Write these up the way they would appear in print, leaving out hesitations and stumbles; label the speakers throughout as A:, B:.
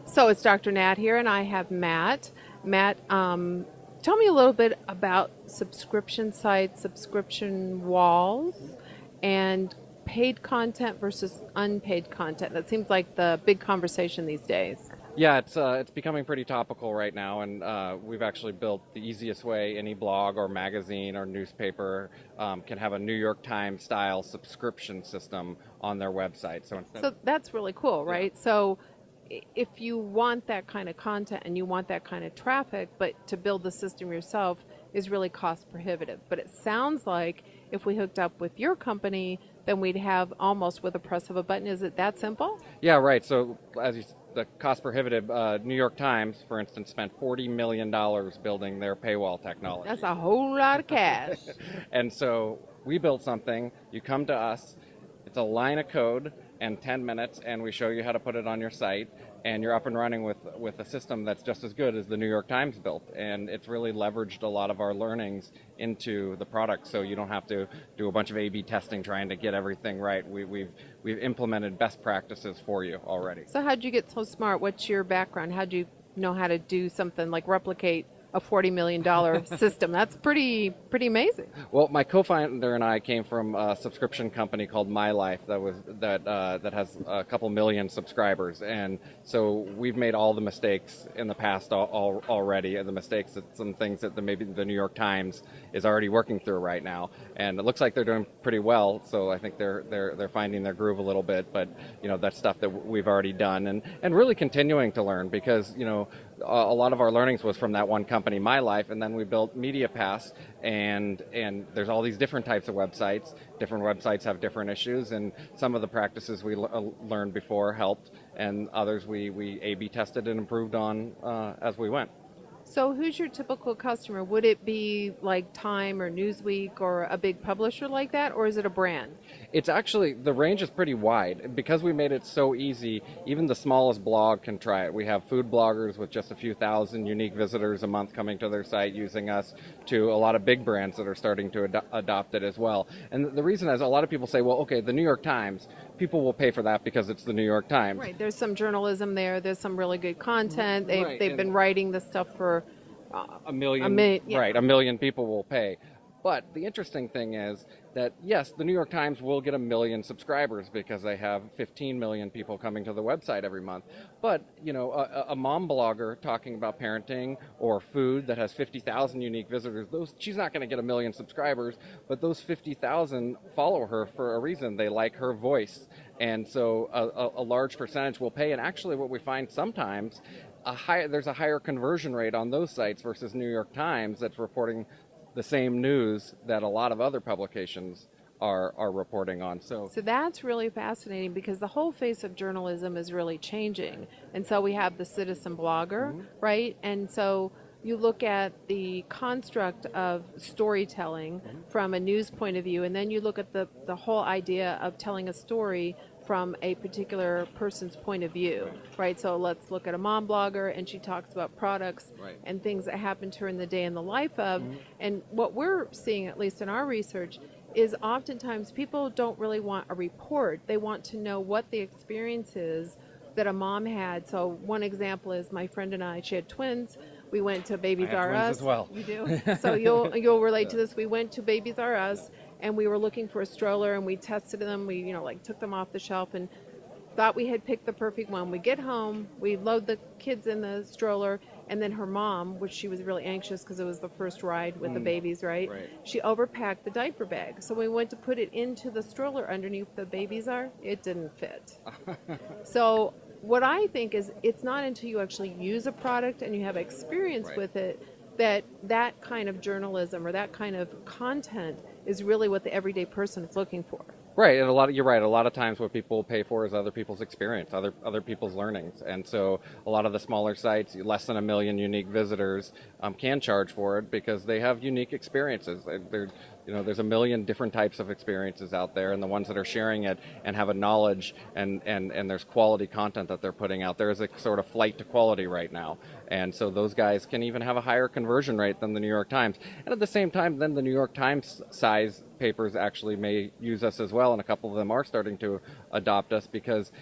A: So it's Dr. Nat here, and I have Matt. Matt, tell me a little bit about subscription sites, subscription walls, and paid content versus unpaid content. That seems like the big conversation these days.
B: Yeah, it's becoming pretty topical right now, and we've actually built the easiest way any blog or magazine or newspaper can have a New York Times style subscription system on their website.
A: So that's really cool, right?
B: Yeah.
A: So if you want that kind of content and you want that kind of traffic, but to build the system yourself is really cost prohibitive. But it sounds like if we hooked up with your company, then we'd have almost with a press of a button. Is it that simple?
B: Yeah, right. So the cost prohibitive, New York Times, for instance, spent $40 million building their paywall technology.
A: That's a whole lot of cash.
B: And so we built something, you come to us, it's a line of code and 10 minutes, and we show you how to put it on your site, and you're up and running with a system that's just as good as the New York Times built. And it's really leveraged a lot of our learnings into the product, so you don't have to do a bunch of A/B testing trying to get everything right. We've implemented best practices for you already.
A: So how'd you get so smart? What's your background? How'd you know how to do something like replicate a $40 million system? That's pretty amazing.
B: Well, my co-founder and I came from a subscription company called My Life that has a couple million subscribers, and so we've made all the mistakes in the past already, and the mistakes that some things that maybe the New York Times is already working through right now, and it looks like they're doing pretty well. So I think they're finding their groove a little bit, but that's stuff that we've already done, and really continuing to learn, because a lot of our learnings was from that one company, My Life, and then we built Mediapass, and there's all these different types of websites. Different websites have different issues, and some of the practices we learned before helped, and others we A/B tested and improved on as we went.
A: So who's your typical customer? Would it be like Time or Newsweek or a big publisher like that, or is it a brand?
B: It's actually, the range is pretty wide. Because we made it so easy, even the smallest blog can try it. We have food bloggers with just a few thousand unique visitors a month coming to their site using us, to a lot of big brands that are starting to adopt it as well. And the reason is, a lot of people say, well, okay, the New York Times, people will pay for that because it's the New York Times.
A: Right, there's some journalism there, there's some really good content.
B: Right.
A: They've been writing this stuff for
B: a million,
A: yeah.
B: Right, a million people will pay. But the interesting thing is that, yes, the New York Times will get 1 million subscribers because they have 15 million people coming to the website every month. But, a mom blogger talking about parenting or food that has 50,000 unique visitors, she's not going to get 1 million subscribers, but those 50,000 follow her for a reason. They like her voice. And so a large percentage will pay. And actually what we find sometimes, there's a higher conversion rate on those sites versus New York Times that's reporting the same news that a lot of other publications are reporting on. So
A: that's really fascinating, because the whole face of journalism is really changing. And so we have the citizen blogger, right? And so you look at the construct of storytelling from a news point of view, and then you look at the whole idea of telling a story from a particular person's point of view, right? So let's look at a mom blogger, and she talks about products and things that happen to her in the day in the life of. And what we're seeing, at least in our research, is oftentimes people don't really want a report. They want to know what the experience is that a mom had. So one example is my friend and I, she had twins. We went to Babies R Us.
B: As well.
A: You do? So you'll relate to this. We went to Babies R Us, and we were looking for a stroller, and we tested them. We took them off the shelf and thought we had picked the perfect one. We get home, we load the kids in the stroller, and then her mom, which she was really anxious because it was the first ride with the babies, right? She overpacked the diaper bag. So we went to put it into the stroller underneath the babies are. It didn't fit. So what I think is, it's not until you actually use a product and you have experience with it that kind of journalism or that kind of content is really what the everyday person is looking for.
B: Right, and you're right. A lot of times what people pay for is other people's experience, other people's learnings, and so a lot of the smaller sites, less than 1 million unique visitors, can charge for it because they have unique experiences. There's 1 million different types of experiences out there, and the ones that are sharing it and have a knowledge and there's quality content that they're putting out. There is a sort of flight to quality right now, and so those guys can even have a higher conversion rate than the New York Times. And at the same time, then the New York Times size papers actually may use us as well, and a couple of them are starting to adopt us because,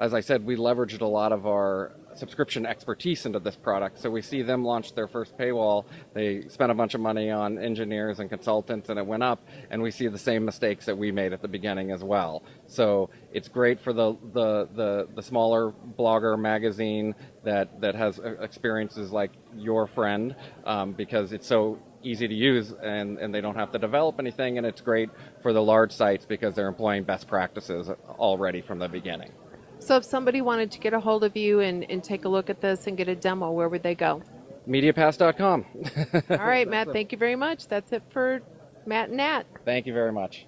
B: as I said, we leveraged a lot of our subscription expertise into this product. So we see them launch their first paywall. They spent a bunch of money on engineers and consultants, and it went up. And we see the same mistakes that we made at the beginning as well. So it's great for the smaller blogger magazine that has experiences like your friend, because it's so easy to use and they don't have to develop anything. And it's great for the large sites because they're employing best practices already from the beginning.
A: So if somebody wanted to get a hold of you and take a look at this and get a demo, where would they go?
B: Mediapass.com.
A: All right, Matt, thank you very much. That's it for Matt and Nat.
B: Thank you very much.